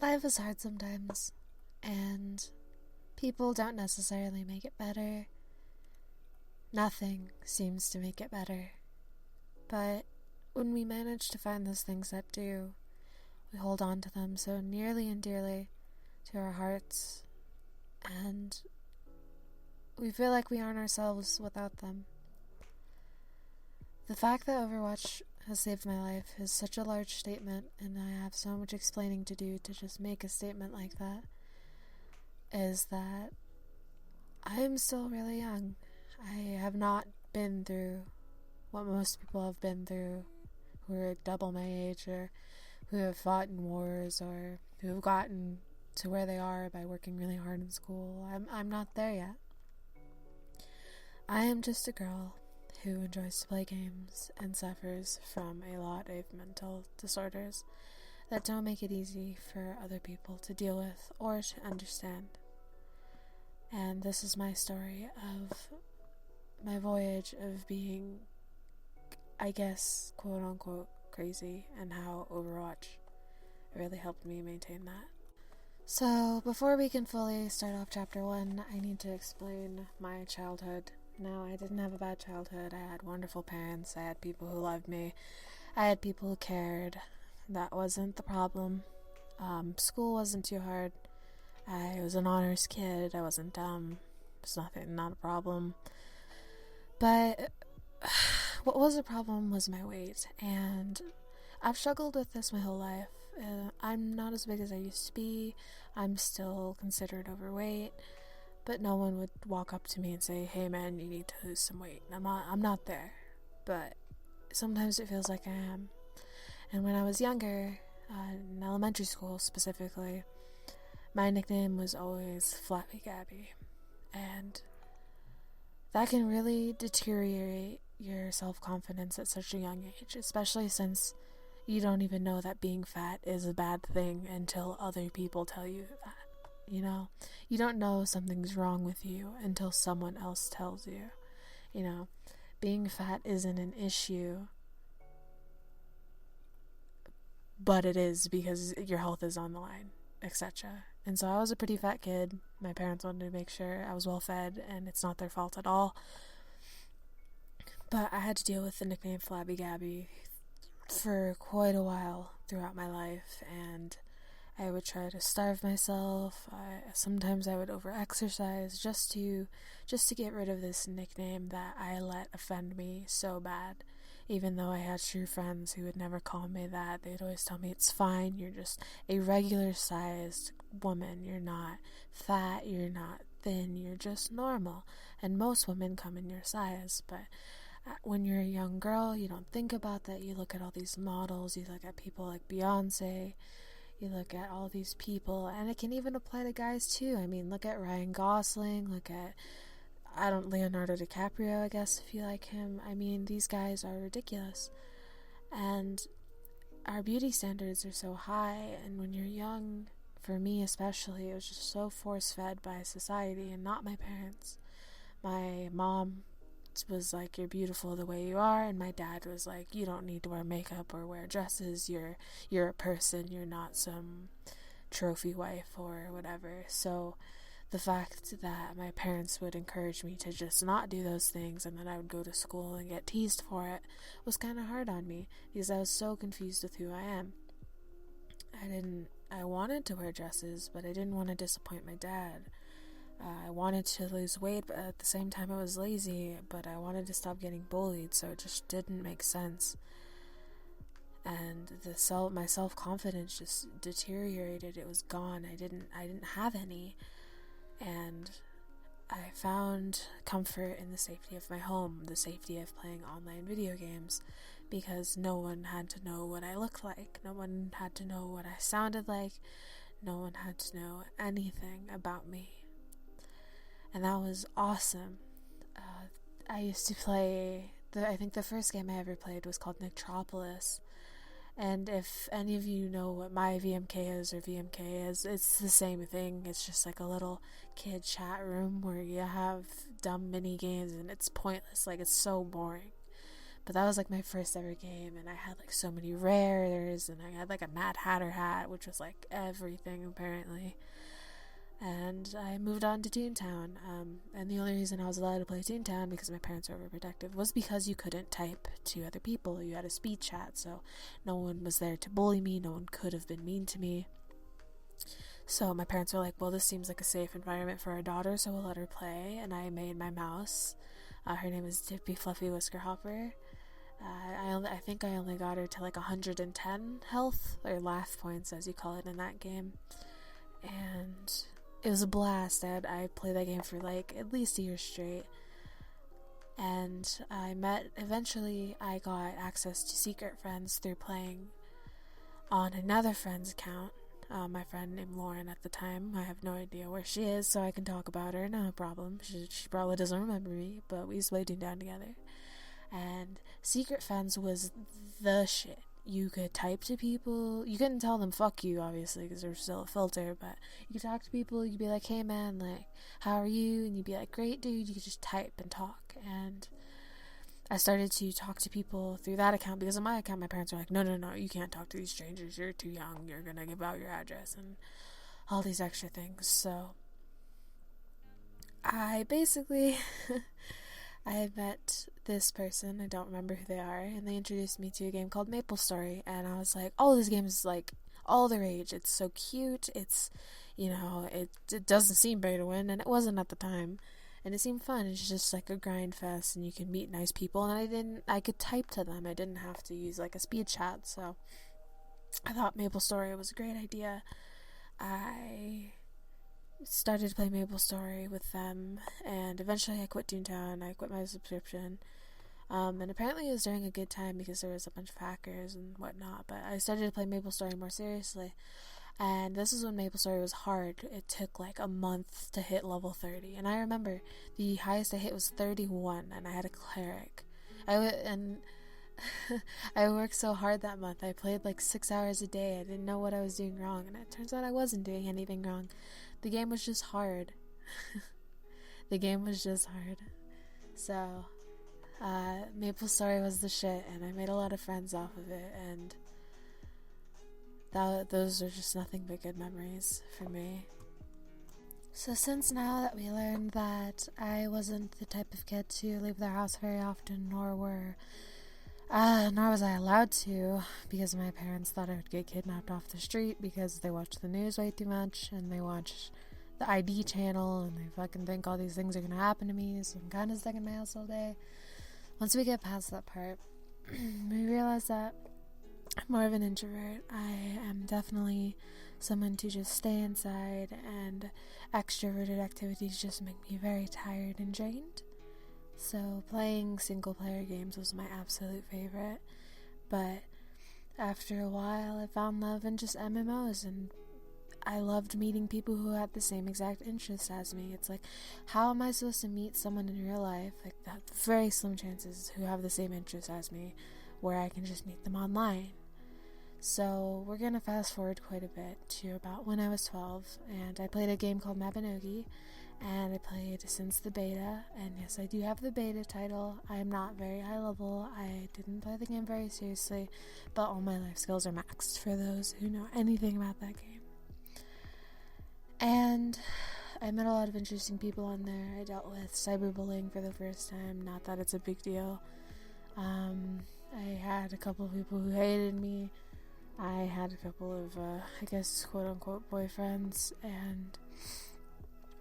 Life is hard sometimes, and people don't necessarily make it better. Nothing seems to make it better. But when we manage to find those things that do, we hold on to them so nearly and dearly to our hearts, and we feel like we aren't ourselves without them. The fact that Overwatch has saved my life is such a large statement, and I have so much explaining to do to just make a statement like that, is that I am still really young. I have not been through what most people have been through who are double my age, or who have fought in wars, or who have gotten to where they are by working really hard in school. I'm not there yet. I am just a girl who enjoys to play games and suffers from a lot of mental disorders that don't make it easy for other people to deal with or to understand. And this is my story of my voyage of being, I guess, quote unquote, crazy, and how Overwatch really helped me maintain that. So, before we can fully start off chapter 1, I need to explain my childhood. No, I didn't have a bad childhood. I had wonderful parents. I had people who loved me. I had people who cared. That wasn't the problem. School wasn't too hard. I was an honors kid. I wasn't dumb. It was not a problem. But what was a problem was my weight, and I've struggled with this my whole life. I'm not as big as I used to be. I'm still considered overweight, but no one would walk up to me and say, "Hey man, you need to lose some weight." I'm not there, but sometimes it feels like I am. And when I was younger, in elementary school specifically, my nickname was always Flappy Gabby, and that can really deteriorate your self-confidence at such a young age, especially since you don't even know that being fat is a bad thing until other people tell you that. You don't know something's wrong with you until someone else tells you. Being fat isn't an issue, but it is because your health is on the line, etc. And so I was a pretty fat kid. My parents wanted to make sure I was well fed, and it's not their fault at all. But I had to deal with the nickname Flabby Gabby for quite a while throughout my life, and I would try to starve myself. Sometimes I would over-exercise just to get rid of this nickname that I let offend me so bad. Even though I had true friends who would never call me that, they'd always tell me, "It's fine, you're just a regular-sized woman. You're not fat, you're not thin, you're just normal. And most women come in your size." But when you're a young girl, you don't think about that. You look at all these models, you look at people like Beyonce, you look at all these people, and it can even apply to guys too. I mean, look at Ryan Gosling, look at Leonardo DiCaprio, I guess, if you like him. I mean, these guys are ridiculous. And our beauty standards are so high, and when you're young, for me especially, it was just so force-fed by society and not my parents. My mom was like, "You're beautiful the way you are," and my dad was like, "You don't need to wear makeup or wear dresses. You're a person. You're not some trophy wife or whatever." So the fact that my parents would encourage me to just not do those things, and then I would go to school and get teased for it, was kind of hard on me, because I was so confused with who I am. I wanted to wear dresses, but I didn't want to disappoint my dad. I wanted to lose weight, but at the same time I was lazy, but I wanted to stop getting bullied, so it just didn't make sense. And my self-confidence just deteriorated. It was gone. I didn't have any. And I found comfort in the safety of my home, the safety of playing online video games, because no one had to know what I looked like. No one had to know what I sounded like. No one had to know anything about me. And that was awesome. I used to play, I think the first game I ever played was called Nectropolis. And if any of you know what my VMK is or VMK is, it's the same thing. It's just like a little kid chat room where you have dumb mini games, and it's pointless. Like, it's so boring. But that was like my first ever game, and I had like so many rares, and I had like a Mad Hatter hat, which was like everything apparently. And I moved on to Toontown, and the only reason I was allowed to play Toontown, because my parents were overprotective, was because you couldn't type to other people. You had a speed chat, so no one was there to bully me, no one could have been mean to me. So my parents were like, well, this seems like a safe environment for our daughter, so we'll let her play. And I made my mouse. Her name is Dippy Fluffy Whisker Hopper. I think I only got her to like 110 health, or life points as you call it in that game. And it was a blast. I played that game for like at least a year straight. And eventually I got access to secret friends through playing on another friend's account. My friend named Lauren at the time. I have no idea where she is, so I can talk about her, no problem. She probably doesn't remember me, but we used to play Toontown together. And secret friends was the shit. You could type to people. You couldn't tell them fuck you, obviously, because there's still a filter, but you could talk to people. You could be like, hey man, like, how are you? And you'd be like, great dude. You could just type and talk. And I started to talk to people through that account, because on my account, my parents were like, no, you can't talk to these strangers. You're too young. You're going to give out your address and all these extra things. So I basically, I met this person. I don't remember who they are. And they introduced me to a game called MapleStory. And I was like, oh, this game is like all the rage. It's so cute. It's, it doesn't seem big to win. And it wasn't at the time. And it seemed fun. It's just like a grind fest, and you can meet nice people. And I could type to them. I didn't have to use like a speed chat. So I thought MapleStory was a great idea. I started to play MapleStory with them, and eventually I quit Toontown. I quit my subscription. And apparently it was during a good time, because there was a bunch of hackers and whatnot. But I started to play MapleStory more seriously. And this is when MapleStory was hard. It took like a month to hit level 30. And I remember the highest I hit was 31, and I had a cleric. I worked so hard that month. I played like 6 hours a day. I didn't know what I was doing wrong, and it turns out I wasn't doing anything wrong. The game was just hard. The game was just hard. So, MapleStory was the shit, and I made a lot of friends off of it, and those are just nothing but good memories for me. So since now that we learned that I wasn't the type of kid to leave their house very often, nor was I allowed to, because my parents thought I would get kidnapped off the street because they watch the news way too much, and they watch the ID channel, and they fucking think all these things are gonna happen to me, so I'm kind of stuck in my house all day. Once we get past that part, we realize that I'm more of an introvert. I am definitely someone to just stay inside, and extroverted activities just make me very tired and drained. So playing single player games was my absolute favorite, but after a while I found love in just MMOs, and I loved meeting people who had the same exact interests as me. It's like, how am I supposed to meet someone in real life, like that very slim chances, who have the same interests as me, where I can just meet them online? So we're gonna fast forward quite a bit to about when I was 12, and I played a game called Mabinogi, and I played since the beta, and yes, I do have the beta title. I am not very high level. I didn't play the game very seriously, but all my life skills are maxed, for those who know anything about that game. And I met a lot of interesting people on there. I dealt with cyberbullying for the first time. Not that it's a big deal. I had a couple of people who hated me. I had a couple of, I guess, quote-unquote boyfriends, and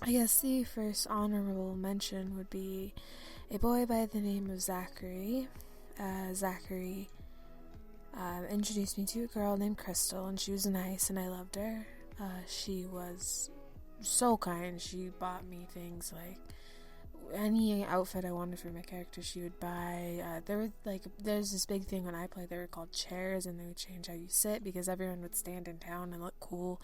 I guess the first honorable mention would be a boy by the name of Zachary. Zachary introduced me to a girl named Crystal, and she was nice, and I loved her. She was so kind. She bought me things like any outfit I wanted for my character, she would buy. There's this big thing when I played, they were called chairs, and they would change how you sit, because everyone would stand in town and look cool,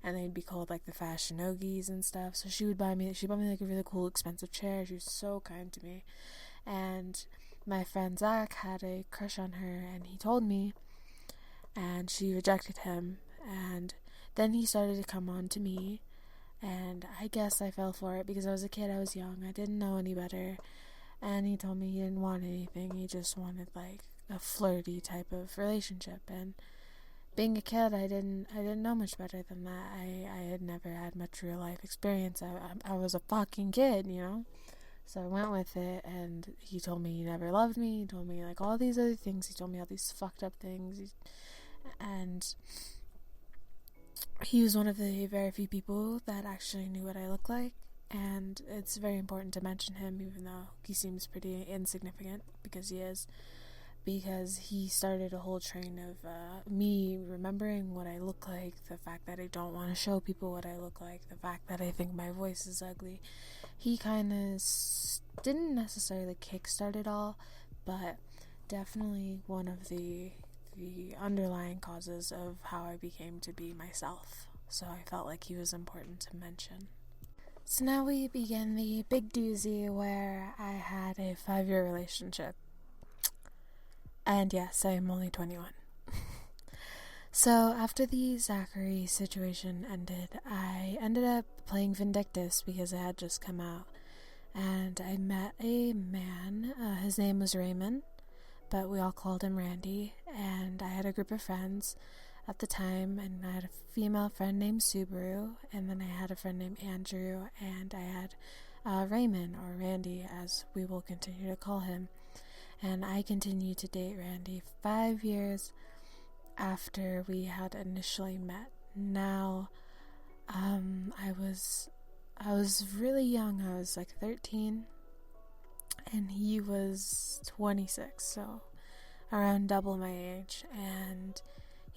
and they'd be called like the fashionogis and stuff. So she bought me like a really cool expensive chair. She was so kind to me. And my friend Zach had a crush on her, and he told me, and she rejected him, and then he started to come on to me. And I guess I fell for it because I was a kid, I was young, I didn't know any better, And he told me he didn't want anything. He just wanted like a flirty type of relationship. And being a kid, I didn't know much better than that. I had never had much real life experience. I was a fucking kid, you know? So I went with it, and he told me he never loved me. He told me like all these other things. He told me all these fucked up things. And he was one of the very few people that actually knew what I looked like. And it's very important to mention him, even though he seems pretty insignificant, because he is. Because he started a whole train of me remembering what I look like, the fact that I don't want to show people what I look like, the fact that I think my voice is ugly. He kind of didn't necessarily kickstart it all, but definitely one of the underlying causes of how I became to be myself. So I felt like he was important to mention. So now we begin the big doozy where I had a 5-year relationship. And yes, I am only 21. So after the Zachary situation ended, I ended up playing Vindictus because it had just come out. And I met a man, his name was Raymond, but we all called him Randy. And I had a group of friends at the time, and I had a female friend named Subaru, and then I had a friend named Andrew, and I had Raymond, or Randy, as we will continue to call him. And I continued to date Randy 5 years after we had initially met. Now, I was really young. I was like 13, and he was 26, so around double my age. And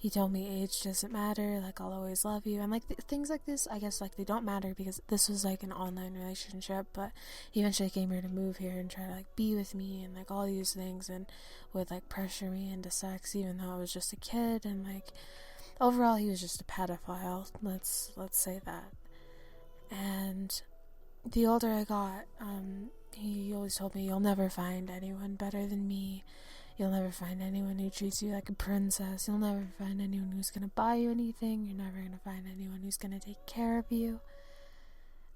he told me age doesn't matter, like I'll always love you, and like things like this, I guess like they don't matter because this was like an online relationship. But he eventually came here to move here and try to like be with me and like all these things, and would like pressure me into sex even though I was just a kid. And like overall he was just a pedophile, let's say that. And the older I got, he always told me, you'll never find anyone better than me. You'll never find anyone who treats you like a princess. You'll never find anyone who's going to buy you anything. You're never going to find anyone who's going to take care of you.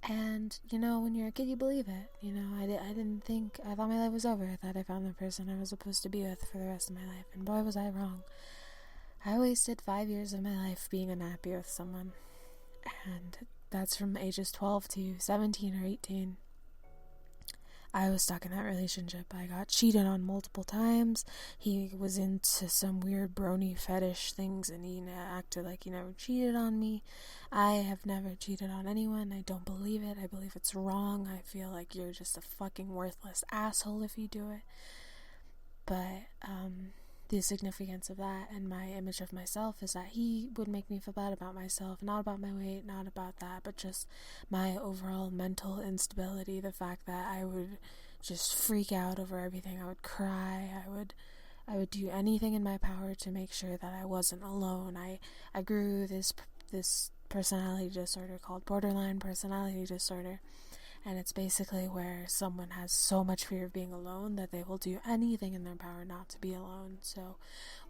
And, you know, when you're a kid, you believe it. You know, I thought my life was over. I thought I found the person I was supposed to be with for the rest of my life. And boy, was I wrong. I wasted 5 years of my life being unhappy with someone. And that's from ages 12 to 17 or 18. I was stuck in that relationship. I got cheated on multiple times. He was into some weird brony fetish things, and he acted like he never cheated on me. I have never cheated on anyone. I don't believe it. I believe it's wrong. I feel like you're just a fucking worthless asshole if you do it. But the significance of that and my image of myself is that he would make me feel bad about myself, not about my weight, not about that, but just my overall mental instability, the fact that I would just freak out over everything. I would cry. I would do anything in my power to make sure that I wasn't alone. I grew this personality disorder called borderline personality disorder. And it's basically where someone has so much fear of being alone that they will do anything in their power not to be alone. So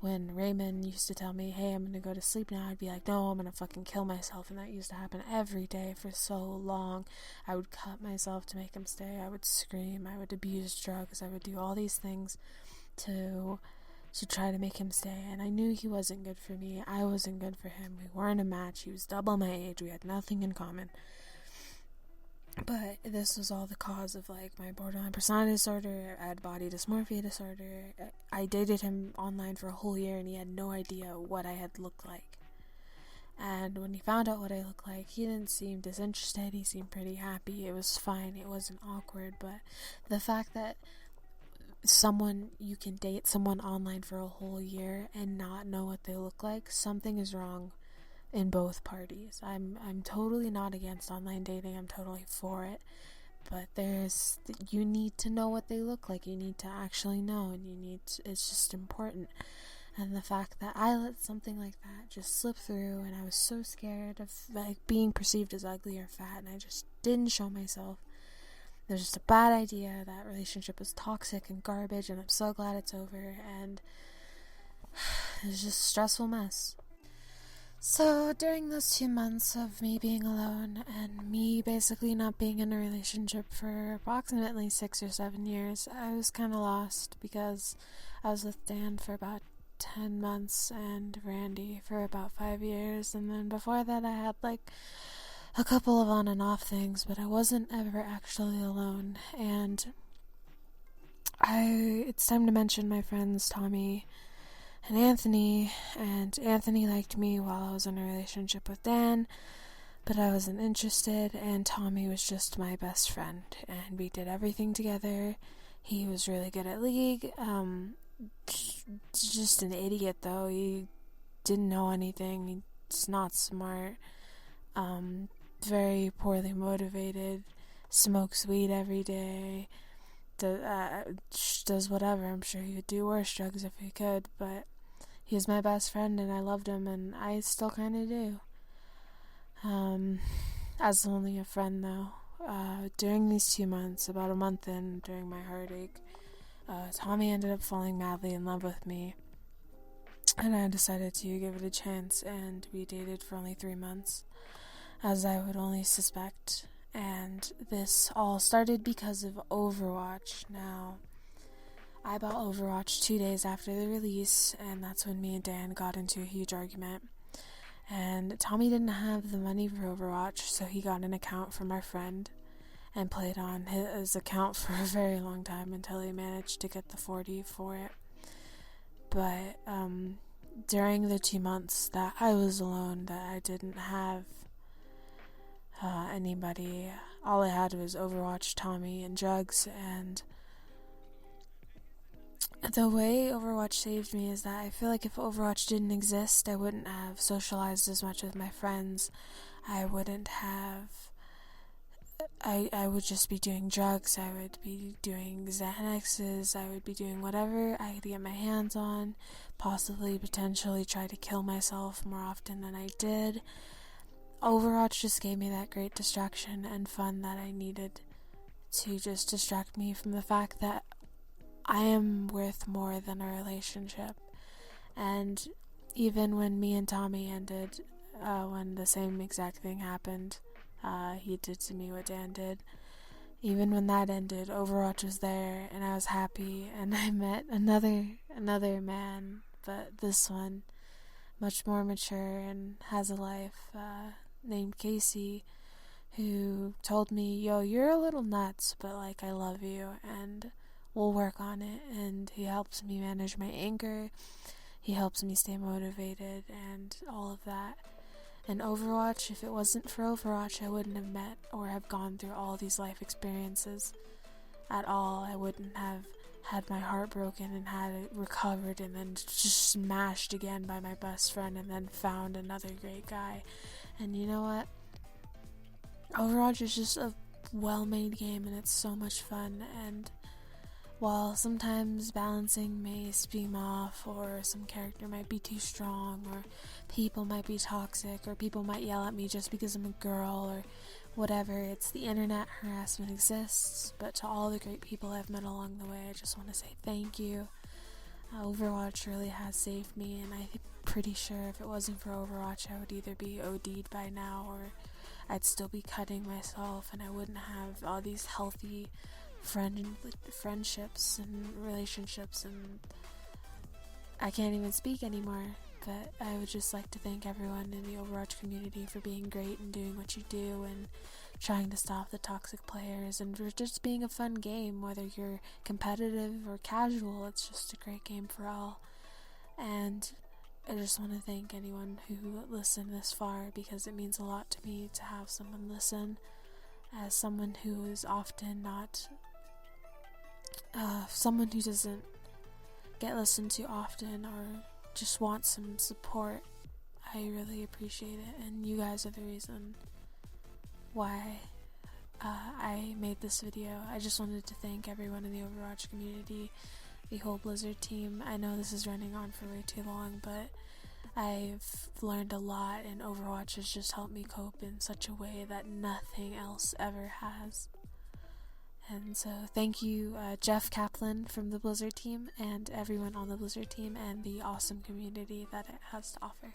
when Raymond used to tell me, hey, I'm going to go to sleep now, I'd be like, no, I'm going to fucking kill myself. And that used to happen every day for so long. I would cut myself to make him stay. I would scream. I would abuse drugs. I would do all these things to try to make him stay. And I knew he wasn't good for me. I wasn't good for him. We weren't a match. He was double my age. We had nothing in common. But this was all the cause of like my borderline personality disorder. I had body dysmorphia disorder. I dated him online for a whole year, and he had no idea what I had looked like. And when he found out what I looked like, he didn't seem disinterested. He seemed pretty happy. It was fine. It wasn't awkward. But the fact that you can date someone online for a whole year and not know what they look like, something is wrong in both parties. I'm totally not against online dating. I'm totally for it. But you need to know what they look like. You need to actually know, and it's just important. And the fact that I let something like that just slip through, and I was so scared of like being perceived as ugly or fat, and I just didn't show myself. It was just a bad idea. That relationship was toxic and garbage, and I'm so glad it's over. And it was just a stressful mess. So during those 2 months of me being alone and me basically not being in a relationship for approximately 6 or 7 years, I was kind of lost because I was with Dan for about 10 months and Randy for about 5 years, and then before that I had like a couple of on and off things, but I wasn't ever actually alone. And it's time to mention my friends Tommy and Anthony liked me while I was in a relationship with Dan, but I wasn't interested, and Tommy was just my best friend, and we did everything together. He was really good at League, just an idiot though. He didn't know anything, he's not smart, very poorly motivated, smokes weed every day, does whatever. I'm sure he would do worse drugs if he could, but he was my best friend and I loved him, and I still kind of do. As only a friend though. During these 2 months, about a month in, during my heartache, Tommy ended up falling madly in love with me, and I decided to give it a chance, and we dated for only 3 months, as I would only suspect. And this all started because of Overwatch. Now, I bought Overwatch 2 days after the release, and that's when me and Dan got into a huge argument. And Tommy didn't have the money for Overwatch, so he got an account from our friend and played on his account for a very long time until he managed to get the 40 for it. But during the 2 months that I was alone, that I didn't have anybody, all I had was Overwatch, Tommy, and drugs. And the way Overwatch saved me is that I feel like if Overwatch didn't exist, I wouldn't have socialized as much with my friends. I wouldn't have... I would just be doing drugs, I would be doing Xanaxes, I would be doing whatever I could get my hands on, possibly, potentially try to kill myself more often than I did. Overwatch just gave me that great distraction and fun that I needed to just distract me from the fact that I am worth more than a relationship. And even when me and Tommy ended, when the same exact thing happened, he did to me what Dan did. Even when that ended, Overwatch was there, and I was happy, and I met another man, but this one, much more mature and has a life, named Casey, who told me, yo, you're a little nuts, but like, I love you, and we'll work on it. And he helps me manage my anger, he helps me stay motivated, and all of that. And Overwatch, if it wasn't for Overwatch, I wouldn't have met or have gone through all these life experiences at all. I wouldn't have had my heart broken and had it recovered and then just smashed again by my best friend and then found another great guy. And you know what? Overwatch is just a well-made game, and it's so much fun. And while sometimes balancing may seem off, or some character might be too strong, or people might be toxic, or people might yell at me just because I'm a girl, or whatever, it's the internet, harassment exists. But to all the great people I've met along the way, I just want to say thank you. Overwatch really has saved me, and I'm pretty sure if it wasn't for Overwatch, I would either be OD'd by now, or I'd still be cutting myself, and I wouldn't have all these healthy friendships and relationships, and I can't even speak anymore. But I would just like to thank everyone in the Overwatch community for being great and doing what you do and trying to stop the toxic players, and for just being a fun game. Whether you're competitive or casual, it's just a great game for all. And I just want to thank anyone who listened this far, because it means a lot to me to have someone listen. As someone who is often not someone who doesn't get listened to often, or just wants some support, I really appreciate it, and you guys are the reason why I made this video. I just wanted to thank everyone in the Overwatch community, the whole Blizzard team. I know this is running on for way too long, but I've learned a lot, and Overwatch has just helped me cope in such a way that nothing else ever has. And so thank you, Jeff Kaplan from the Blizzard team, and everyone on the Blizzard team, and the awesome community that it has to offer.